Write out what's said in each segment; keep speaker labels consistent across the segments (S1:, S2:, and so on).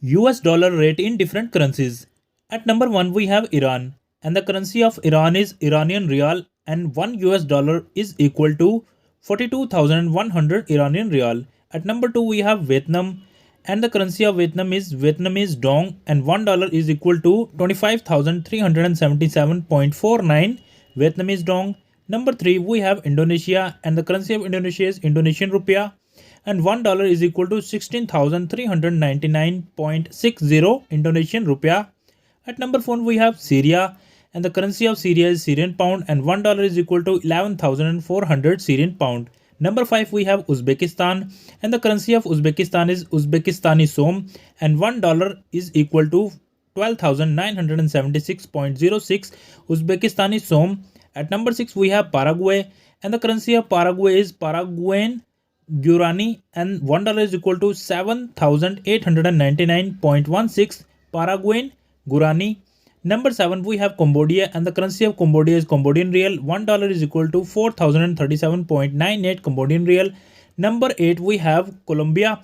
S1: US dollar rate in different currencies. At number 1 we have Iran, and the currency of Iran is Iranian rial, and 1 US dollar is equal to 42,100 Iranian rial. At number 2 we have Vietnam, and the currency of Vietnam is Vietnamese dong, and $1 is equal to 25,377.49 Vietnamese dong. Number 3 we have Indonesia, and the currency of Indonesia is Indonesian rupiah, and $1 is equal to 16,399.60 Indonesian rupiah. At number 4 we have Syria, and the currency of Syria is Syrian pound, and $1 is equal to 11,400 Syrian pound. Number 5 we have Uzbekistan, and the currency of Uzbekistan is Uzbekistani som, and $1 is equal to 12,976.06 Uzbekistani som. At number 6 we have Paraguay, and the currency of Paraguay is Paraguayan Guarani, and $1 is equal to 7,899.16 Paraguayan Guarani. Number 7 we have Cambodia, and the currency of Cambodia is Cambodian rial. $1 is equal to 4,037.98 Cambodian rial. Number 8 we have Colombia,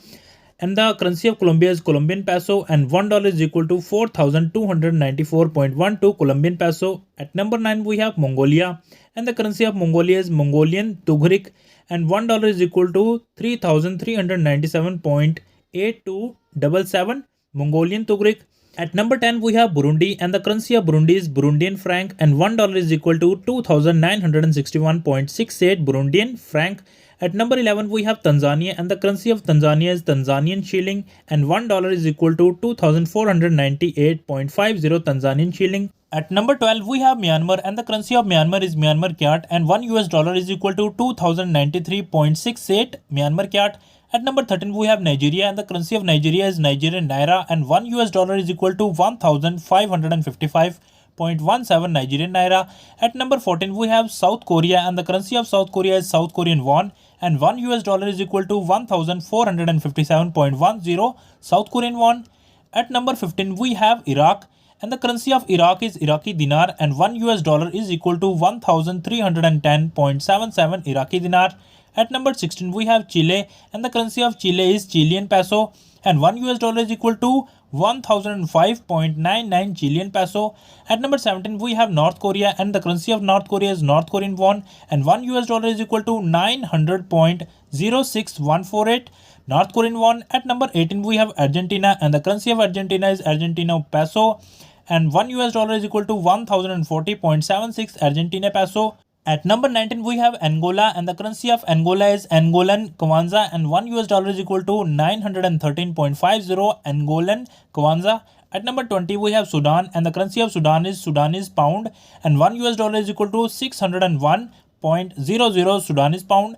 S1: and the currency of Colombia is Colombian peso, and $1 is equal to 4,294.12 Colombian peso. At number 9 we have Mongolia, and the currency of Mongolia is Mongolian tughrik, and $1 is equal to 3,397.8277 Mongolian tughrik. At number 10 we have Burundi, and the currency of Burundi is Burundian franc, and $1 is equal to 2,961.68 Burundian franc. At number 11 we have Tanzania, and the currency of Tanzania is Tanzanian shilling, and $1 is equal to 2,498.50 Tanzanian shilling. At number 12 we have Myanmar, and the currency of Myanmar is Myanmar kyat, and 1 US dollar is equal to 2,093.68 Myanmar kyat. At number 13 we have Nigeria, and the currency of Nigeria is Nigerian naira, and 1 US dollar is equal to 1,555.17 Nigerian naira. At number 14 we have South Korea, and the currency of South Korea is South Korean won, and 1 US dollar is equal to 1,457.10 South Korean won. At number 15 we have Iraq, and the currency of Iraq is Iraqi dinar, and 1 US dollar is equal to 1,310.77 Iraqi dinar. At number 16 we have Chile, and the currency of Chile is Chilean peso, and 1 US dollar is equal to 1,005.99 Chilean peso. At number 17 we have North Korea, and the currency of North Korea is North Korean won, and 1 US dollar is equal to 900.06148 North Korean won. At number 18 we have Argentina, and the currency of Argentina is Argentina peso, and 1 US dollar is equal to 1,040.76 Argentina peso. At number 19 we have Angola, and the currency of Angola is Angolan kwanza, and 1 US dollar is equal to 913.50 Angolan kwanza. At number 20 we have Sudan, and the currency of Sudan is Sudanese pound, and 1 US dollar is equal to 601.00 Sudanese pound.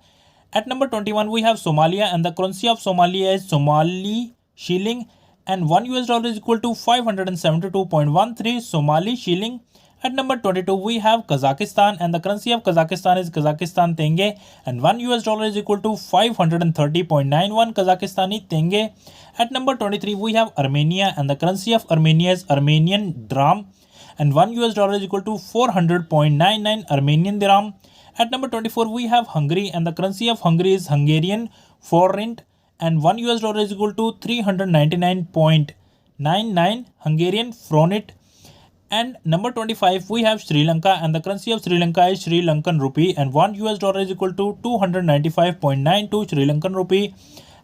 S1: At number 21 we have Somalia, and the currency of Somalia is Somali shilling, and 1 US dollar is equal to 572.13 Somali shilling. At number 22 we have Kazakhstan, and the currency of Kazakhstan is Kazakhstan tenge, and 1 US dollar is equal to 530.91 Kazakhstani tenge. At number 23 we have Armenia, and the currency of Armenia is Armenian dram, and 1 US dollar is equal to 400.99 Armenian dirham. At number 24 we have Hungary, and the currency of Hungary is Hungarian forint, and 1 US dollar is equal to 399.99 Hungarian forint. And number 25 we have Sri Lanka, and the currency of Sri Lanka is Sri Lankan rupee, and 1 US dollar is equal to 295.92 Sri Lankan rupee.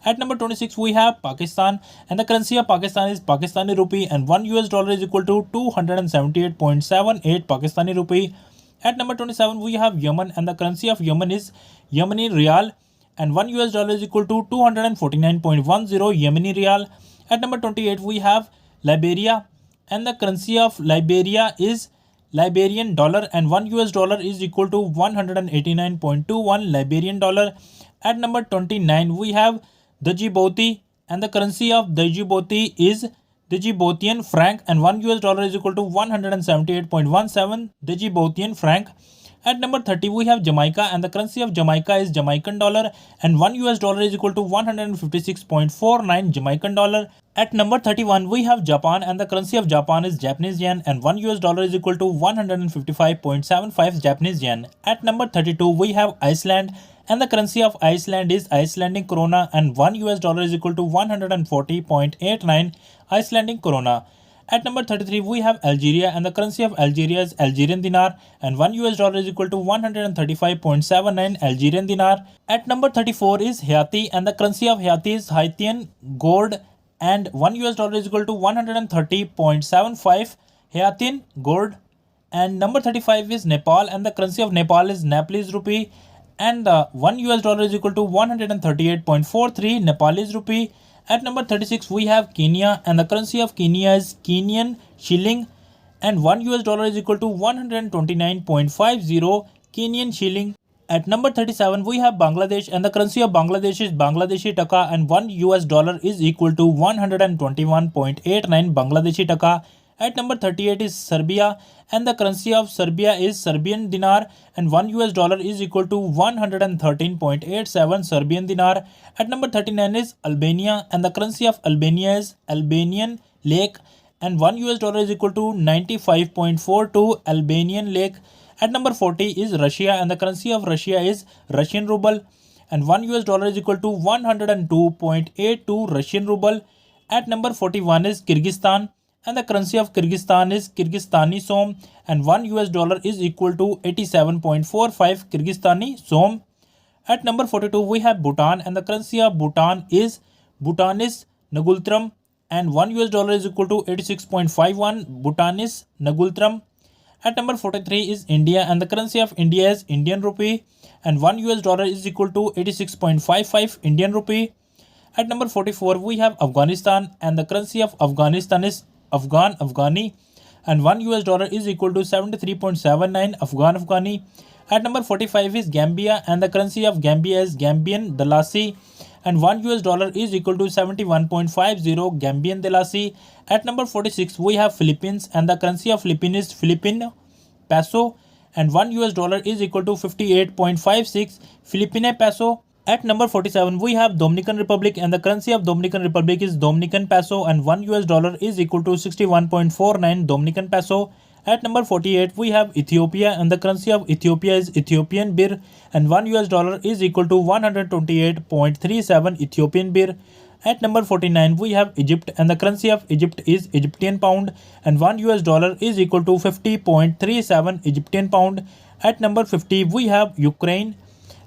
S1: At number 26 we have Pakistan, and the currency of Pakistan is Pakistani rupee, and 1 US dollar is equal to 278.78 Pakistani rupee. At number 27 we have Yemen, and the currency of Yemen is Yemeni rial, and 1 US dollar is equal to 249.10 Yemeni rial. At number 28 we have Liberia, and the currency of Liberia is Liberian dollar, and 1 US dollar is equal to 189.21 Liberian dollar. At number 29 we have Djibouti, and the currency of Djibouti is Djiboutian franc, and 1 US dollar is equal to 178.17 Djiboutian franc. At number 30 we have Jamaica, and the currency of Jamaica is Jamaican dollar, and 1 US dollar is equal to 156.49 Jamaican dollar. At number 31 we have Japan, and the currency of Japan is Japanese yen, and 1 US dollar is equal to 155.75 Japanese yen. At number 32 we have Iceland, and the currency of Iceland is Icelandic krona, and 1 US dollar is equal to 140.89 Icelandic krona. At number 33, we have Algeria, and the currency of Algeria is Algerian dinar, and 1 US dollar is equal to 135.79 Algerian dinar. At number 34 is Haiti, and the currency of Haiti is Haitian gourd, and 1 US dollar is equal to 130.75 Haitian gourd. And number 35 is Nepal, and the currency of Nepal is Nepalese rupee, and 1 US dollar is equal to 138.43 Nepalese rupee. At number 36, we have Kenya, and the currency of Kenya is Kenyan shilling, and 1 US dollar is equal to 129.50 Kenyan shilling. At number 37, we have Bangladesh, and the currency of Bangladesh is Bangladeshi taka, and 1 US dollar is equal to 121.89 Bangladeshi taka. At number 38 is Serbia, and the currency of Serbia is Serbian dinar, and 1 US dollar is equal to 113.87 Serbian dinar. At number 39 is Albania, and the currency of Albania is Albanian lek, and 1 US dollar is equal to 95.42 Albanian lek. At number 40 is Russia, and the currency of Russia is Russian ruble, and 1 US dollar is equal to 102.82 Russian ruble. At number 41 is Kyrgyzstan, and the currency of Kyrgyzstan is Kyrgyzstani som, and 1 US dollar is equal to 87.45 Kyrgyzstani som. At number 42, we have Bhutan, and the currency of Bhutan is Bhutanese Nagultram, and 1 US dollar is equal to 86.51 Bhutanese Nagultram. At number 43 is India, and the currency of India is Indian rupee, and 1 US dollar is equal to 86.55 Indian rupee. At number 44, we have Afghanistan, and the currency of Afghanistan is Afghani, and 1 US dollar is equal to 73.79 Afghani. At number 45 is Gambia, and the currency of Gambia is Gambian dalasi, and 1 US dollar is equal to 71.50 Gambian dalasi. At number 46, we have Philippines, and the currency of Philippines is Philippine peso, and 1 US dollar is equal to 58.56 Philippine peso. At number 47, we have Dominican Republic, and the currency of Dominican Republic is Dominican peso, and 1 US dollar is equal to 61.49 Dominican peso. At number 48, we have Ethiopia, and the currency of Ethiopia is Ethiopian birr, and 1 US dollar is equal to 128.37 Ethiopian birr. At number 49, we have Egypt, and the currency of Egypt is Egyptian pound, and 1 US dollar is equal to 50.37 Egyptian pound. At number 50, we have Ukraine,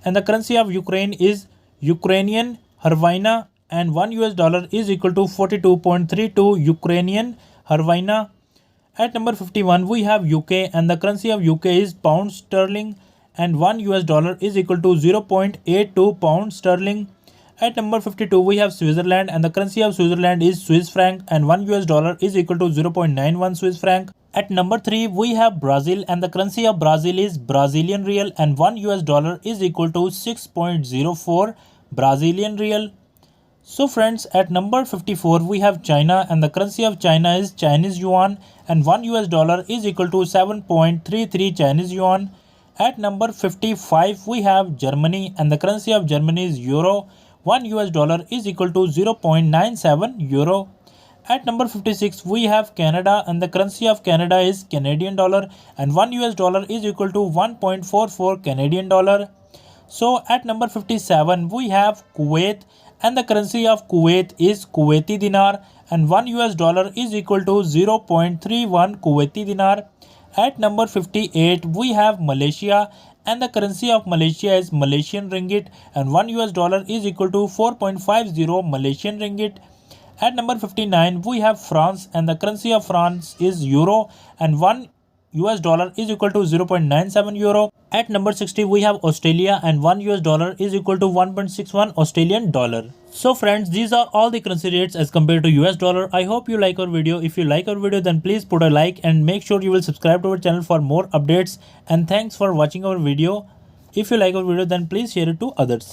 S1: and the currency of Ukraine is Ukrainian hryvnia, and 1 US dollar is equal to 42.32 Ukrainian hryvnia. At number 51, we have UK, and the currency of UK is pound sterling, and 1 US dollar is equal to 0.82 pound sterling. At number 52, we have Switzerland, and the currency of Switzerland is Swiss franc, and 1 US dollar is equal to 0.91 Swiss franc. At number 3, we have Brazil, and the currency of Brazil is Brazilian real, and 1 US dollar is equal to 6.04 Brazilian real. So friends, at number 54, we have China, and the currency of China is Chinese yuan, and 1 US dollar is equal to 7.33 Chinese yuan. At number 55, we have Germany, and the currency of Germany is euro. 1 US dollar is equal to 0.97 euro. At number 56, we have Canada, and the currency of Canada is Canadian dollar, and 1 US dollar is equal to 1.44 Canadian dollar. So at number 57, we have Kuwait, and the currency of Kuwait is Kuwaiti dinar, and 1 US dollar is equal to 0.31 Kuwaiti dinar. At number 58, we have Malaysia, and the currency of Malaysia is Malaysian ringgit, and 1 US dollar is equal to 4.50 Malaysian ringgit. At number 59, we have France, and the currency of France is euro, and 1 US dollar is equal to 0.97 euro. At number 60, we have Australia, and 1 US dollar is equal to 1.61 Australian dollar. So friends, these are all the currency rates as compared to US dollar. I hope you like our video. If you like our video, then please put a like, and make sure you will subscribe to our channel for more updates. And thanks for watching our video. If you like our video, then please share it to others.